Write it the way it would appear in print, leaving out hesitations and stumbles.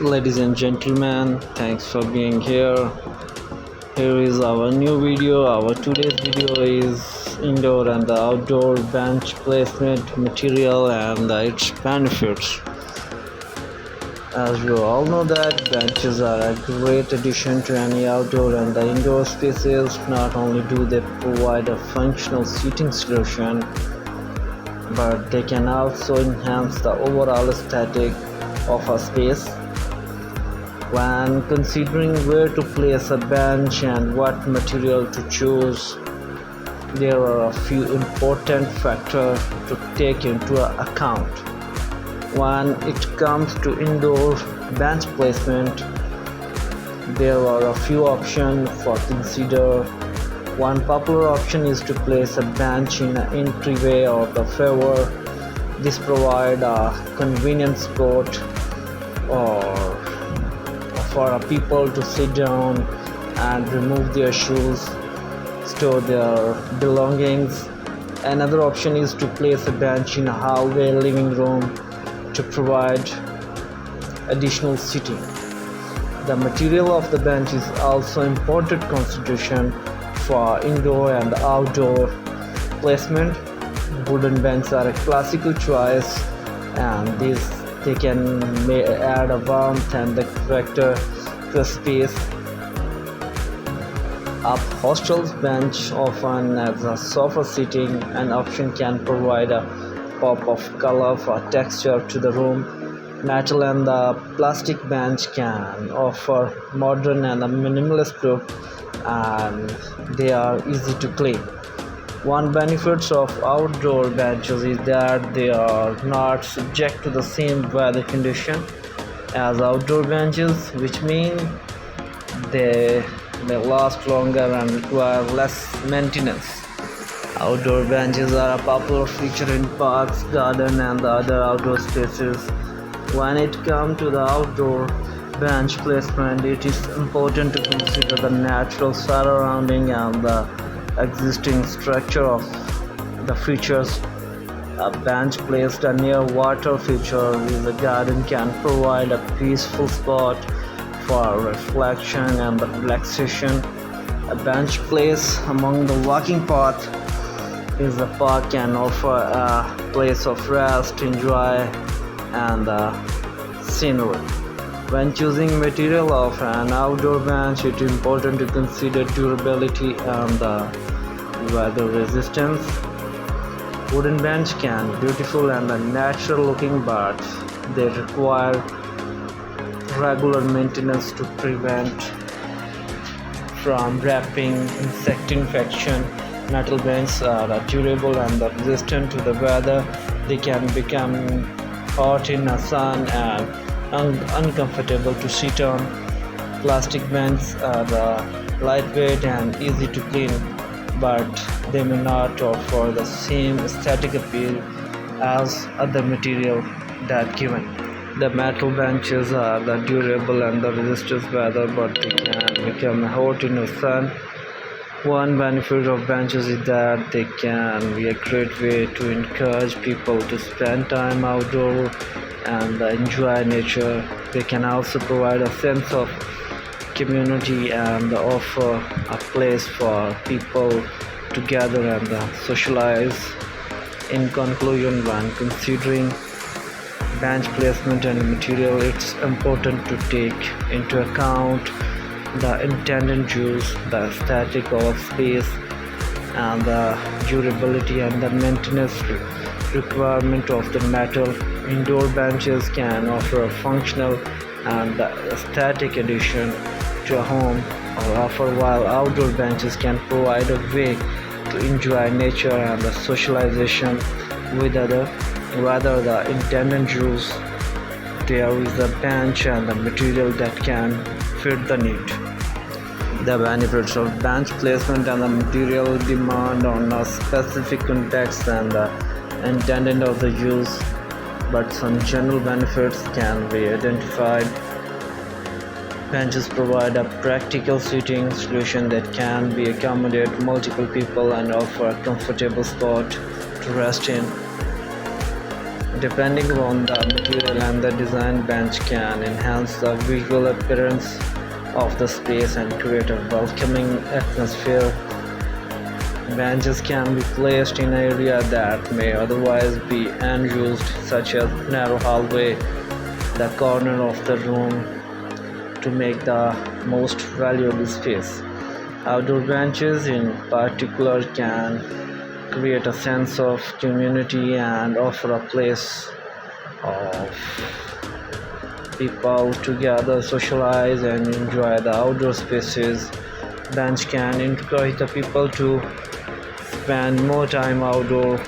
Ladies and gentlemen, thanks for being here. Here is our new video. Our today's video is indoor and the outdoor bench placement material and its benefits. As you all know that benches are a great addition to any outdoor and the indoor spaces. Not only do they provide a functional seating solution, but they can also enhance the overall aesthetic of a space. When considering where to place a bench and what material to choose, there are a few important factors to take into account. When it comes to indoor bench placement, there are a few options for consider. One popular option is to place a bench in an entryway or the favor. This provides a convenient spot or for people to sit down and remove their shoes, store their belongings. Another option is to place a bench in a hallway living room to provide additional seating. The material of the bench is also important consideration for indoor and outdoor placement. Wooden benches are a classical choice, and they can add a warmth and the character to a space. Upholstered bench often has a softer seating. An option can provide a pop of color for texture to the room. Metal and the plastic bench can offer modern and a minimalist look, and they are easy to clean. One benefit of outdoor benches is that they are not subject to the same weather condition as outdoor benches, which means they last longer and require less maintenance. Outdoor benches are a popular feature in parks, gardens, and other outdoor spaces. When it comes to the outdoor bench placement, it is important to consider the natural surrounding and the existing structure of the features. A bench placed near water feature in the garden can provide a peaceful spot for reflection and relaxation. A bench placed among the walking path in the park can offer a place of rest, enjoy, and scenery. When choosing material of an outdoor bench, it is important to consider durability and weather resistance. Wooden bench can be beautiful and natural looking, but they require regular maintenance to prevent from wrapping, insect infection. Metal benches are durable and resistant to the weather. They can become hot in the sun and uncomfortable to sit on. Plastic benches are lightweight and easy to clean, but they may not offer the same aesthetic appeal as other material that given. The metal benches are durable and resist weather, but they can become hot in the sun. One benefit of benches is that they can be a great way to encourage people to spend time outdoors and enjoy nature. They can also provide a sense of community and offer a place for people to gather and socialize. In conclusion, when considering bench placement and material, it's important to take into account the intended use, the aesthetic of space, and the durability and the maintenance requirement of the metal. Indoor benches can offer a functional and aesthetic addition to a home or offer, while outdoor benches can provide a way to enjoy nature and the socialization with other. Whether the intended use, there is a bench and the material that can fit the need. The benefits of bench placement and the material demand on a specific context and the intended of the use, but some general benefits can be identified. Benches provide a practical seating solution that can be accommodate multiple people and offer a comfortable spot to rest in. Depending on the material and the design, bench can enhance the visual appearance of the space and create a welcoming atmosphere. Benches can be placed in areas that may otherwise be unused, such as narrow hallway, the corner of the room, to make the most valuable space. Outdoor benches, in particular, can create a sense of community and offer a place of people to gather, socialize, and enjoy the outdoor spaces. Bench can encourage the people to spend more time outdoor